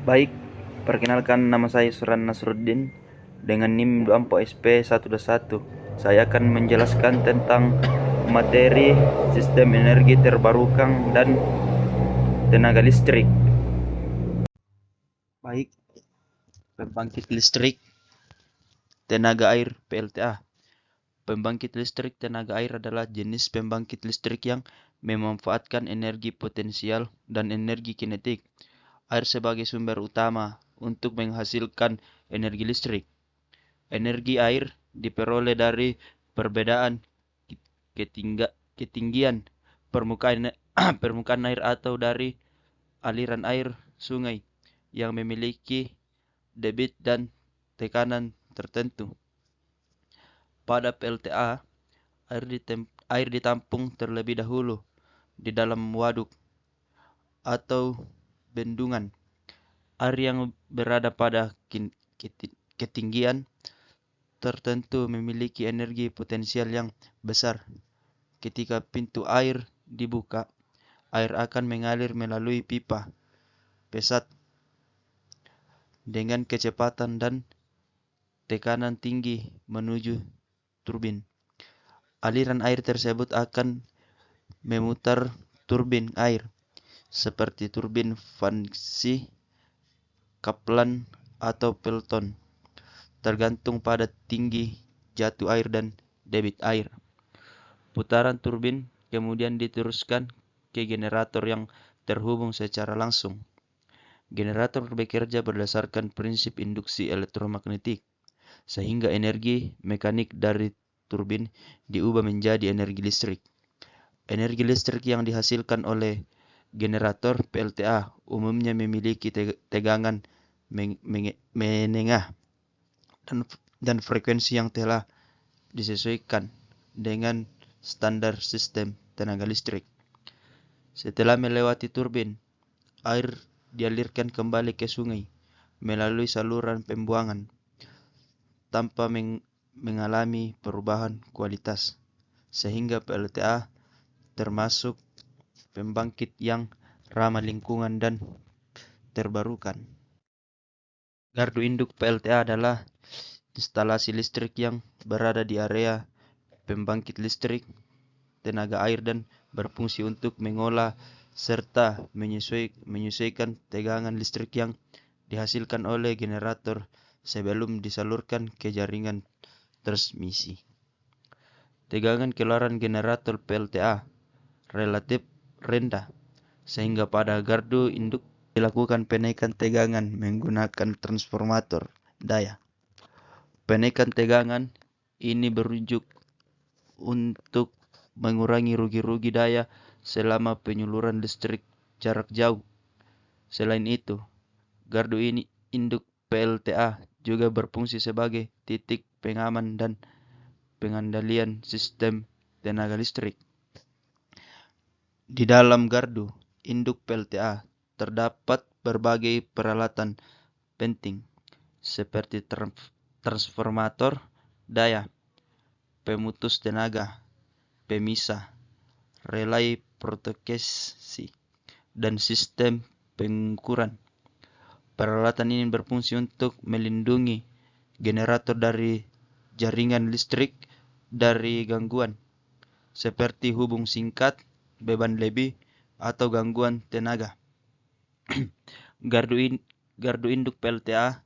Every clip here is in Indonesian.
Baik, perkenalkan nama saya Suran Nasruddin dengan NIM 24SP121. Saya akan menjelaskan tentang materi sistem energi terbarukan dan tenaga listrik. Baik, pembangkit listrik tenaga air PLTA. Pembangkit listrik tenaga air adalah jenis pembangkit listrik yang memanfaatkan energi potensial dan energi kinetik air sebagai sumber utama untuk menghasilkan energi listrik. Energi air diperoleh dari perbedaan ketinggian permukaan permukaan air atau dari aliran air sungai yang memiliki debit dan tekanan tertentu. Pada PLTA, air ditampung terlebih dahulu di dalam waduk atau bendungan. Air yang berada pada ketinggian tertentu memiliki energi potensial yang besar. Ketika pintu air dibuka, air akan mengalir melalui pipa pesat dengan kecepatan dan tekanan tinggi menuju turbin. Aliran air tersebut akan memutar turbin air seperti turbin Fancy, Kaplan, atau Pelton, tergantung pada tinggi jatuh air dan debit air. Putaran turbin kemudian diteruskan ke generator yang terhubung secara langsung. Generator bekerja berdasarkan prinsip induksi elektromagnetik, sehingga energi mekanik dari turbin diubah menjadi energi listrik. Energi listrik yang dihasilkan oleh generator PLTA umumnya memiliki tegangan menengah dan frekuensi yang telah disesuaikan dengan standar sistem tenaga listrik. Setelah melewati turbin, air dialirkan kembali ke sungai melalui saluran pembuangan tanpa mengalami perubahan kualitas, sehingga PLTA termasuk pembangkit yang ramah lingkungan dan terbarukan. Gardu induk PLTA adalah instalasi listrik yang berada di area pembangkit listrik tenaga air dan berfungsi untuk mengolah serta menyesuaikan tegangan listrik yang dihasilkan oleh generator sebelum disalurkan ke jaringan transmisi. Tegangan keluaran generator PLTA relatif rendah, sehingga pada gardu induk dilakukan penaikan tegangan menggunakan transformator daya. Penaikan tegangan ini berujung untuk mengurangi rugi-rugi daya selama penyaluran listrik jarak jauh. Selain itu, gardu induk PLTA juga berfungsi sebagai titik pengaman dan pengendalian sistem tenaga listrik. Di dalam gardu induk PLTA terdapat berbagai peralatan penting seperti transformator daya, pemutus tenaga, pemisah, relay proteksi, dan sistem pengukuran. Peralatan ini berfungsi untuk melindungi generator dari jaringan listrik dari gangguan, seperti hubung singkat, beban lebih, atau gangguan tenaga. Gardu induk PLTA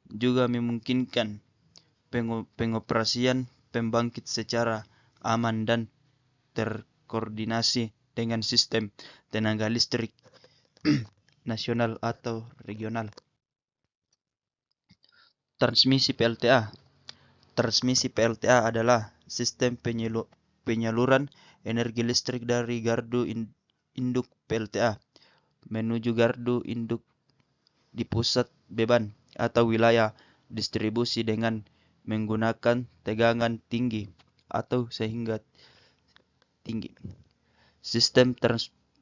juga memungkinkan pengoperasian pembangkit secara aman dan terkoordinasi dengan sistem tenaga listrik nasional atau regional. Transmisi PLTA. Transmisi PLTA adalah sistem penyaluran energi listrik dari gardu induk PLTA menuju gardu induk di pusat beban atau wilayah distribusi dengan menggunakan tegangan tinggi atau sehingga tinggi. Sistem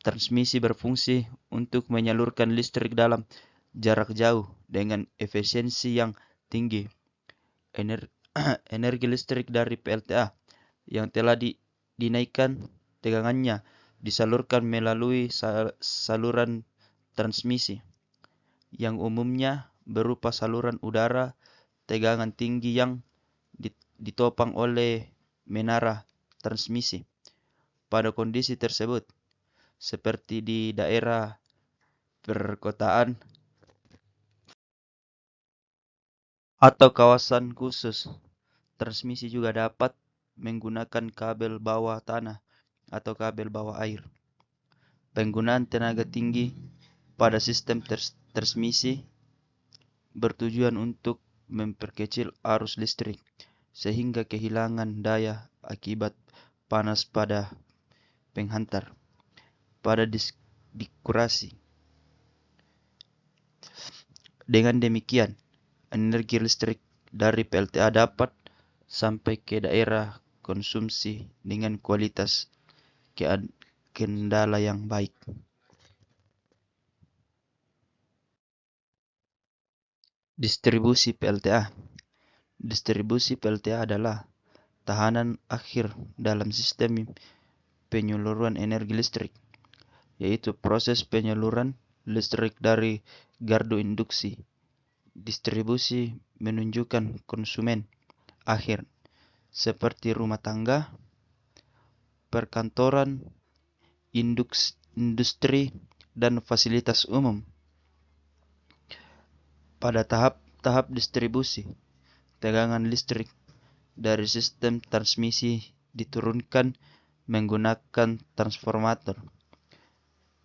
transmisi berfungsi untuk menyalurkan listrik dalam jarak jauh dengan efisiensi yang tinggi. Energi listrik dari PLTA yang telah dinaikkan tegangannya disalurkan melalui saluran transmisi. yang umumnya berupa saluran udara tegangan tinggi yang ditopang oleh menara transmisi. Pada kondisi tersebut, seperti di daerah perkotaan atau kawasan khusus, transmisi juga dapat menggunakan kabel bawah tanah atau kabel bawah air. Penggunaan tenaga tinggi pada sistem transmisi bertujuan untuk memperkecil arus listrik sehingga kehilangan daya akibat panas pada penghantar. Pada dikurasi. Dengan demikian, energi listrik dari PLTA dapat sampai ke daerah konsumsi dengan kualitas kendala yang baik. Distribusi PLTA. Distribusi PLTA adalah tahanan akhir dalam sistem penyaluran energi listrik, yaitu proses penyaluran listrik dari gardu induksi. Distribusi menunjukkan konsumen akhir, seperti rumah tangga, perkantoran, industri, dan fasilitas umum. Pada tahap distribusi, tegangan listrik dari sistem transmisi diturunkan menggunakan transformator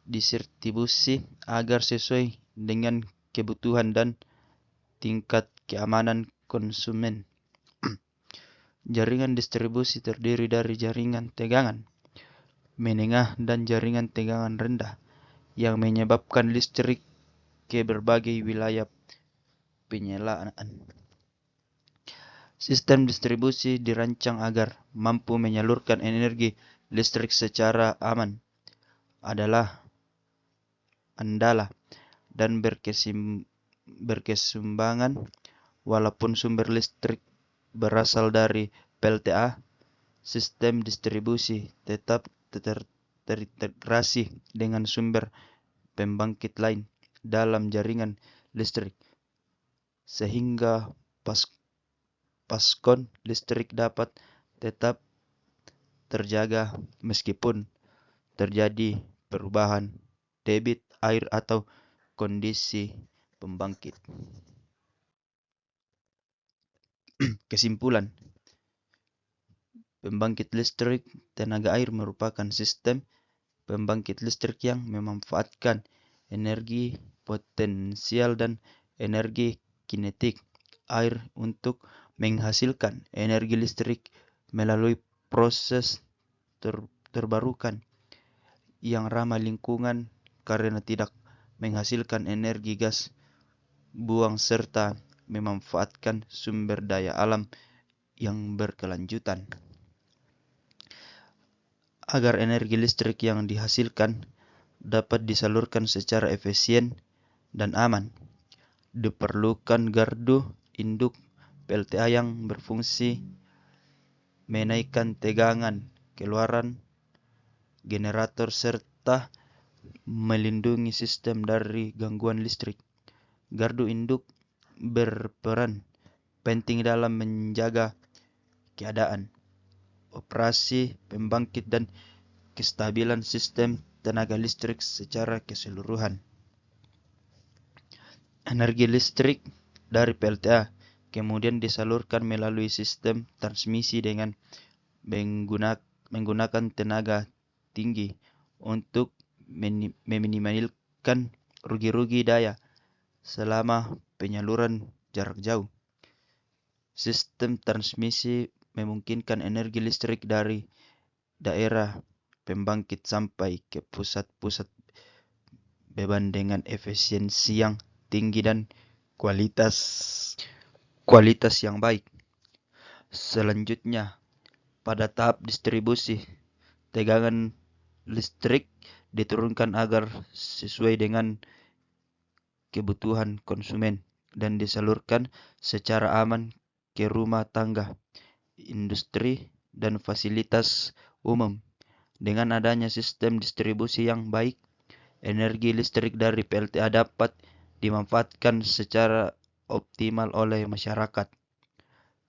distribusi agar sesuai dengan kebutuhan dan tingkat keamanan konsumen. Jaringan distribusi terdiri dari jaringan tegangan menengah dan jaringan tegangan rendah yang menyebabkan listrik ke berbagai wilayah penyalaan. Sistem distribusi dirancang agar mampu menyalurkan energi listrik secara aman, andala, dan berkeseimbangan. Walaupun sumber listrik berasal dari PLTA, sistem distribusi tetap terintegrasi dengan sumber pembangkit lain dalam jaringan listrik, sehingga paskon listrik dapat tetap terjaga meskipun terjadi perubahan debit air atau kondisi pembangkit. Kesimpulan, pembangkit listrik tenaga air merupakan sistem pembangkit listrik yang memanfaatkan energi potensial dan energi kinetik air untuk menghasilkan energi listrik melalui proses terbarukan yang ramah lingkungan karena tidak menghasilkan energi gas buang serta memanfaatkan sumber daya alam yang berkelanjutan. Agar energi listrik yang dihasilkan dapat disalurkan secara efisien dan aman, diperlukan gardu induk PLTA yang berfungsi menaikkan tegangan keluaran generator serta melindungi sistem dari gangguan listrik. Gardu induk berperan penting dalam menjaga keadaan, operasi pembangkit dan kestabilan sistem tenaga listrik secara keseluruhan. Energi listrik dari PLTA kemudian disalurkan melalui sistem transmisi dengan menggunakan tenaga tinggi untuk meminimalkan rugi-rugi daya selama penyaluran jarak jauh. Sistem transmisi memungkinkan energi listrik dari daerah pembangkit sampai ke pusat-pusat beban dengan efisiensi yang tinggi dan kualitas yang baik. Selanjutnya, pada tahap distribusi, tegangan listrik diturunkan agar sesuai dengan kebutuhan konsumen dan disalurkan secara aman ke rumah tangga, industri, dan fasilitas umum. Dengan adanya sistem distribusi yang baik, energi listrik dari PLTA dapat dimanfaatkan secara optimal oleh masyarakat.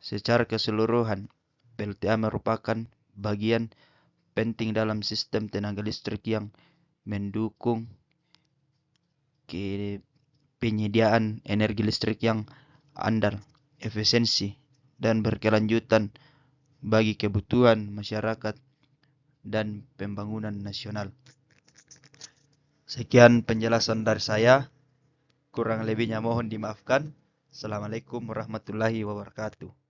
Secara keseluruhan, PLTA merupakan bagian penting dalam sistem tenaga listrik yang mendukung penyediaan energi listrik yang andal, efisiensi, dan berkelanjutan bagi kebutuhan masyarakat dan pembangunan nasional. Sekian penjelasan dari saya, kurang lebihnya mohon dimaafkan. Assalamualaikum warahmatullahi wabarakatuh.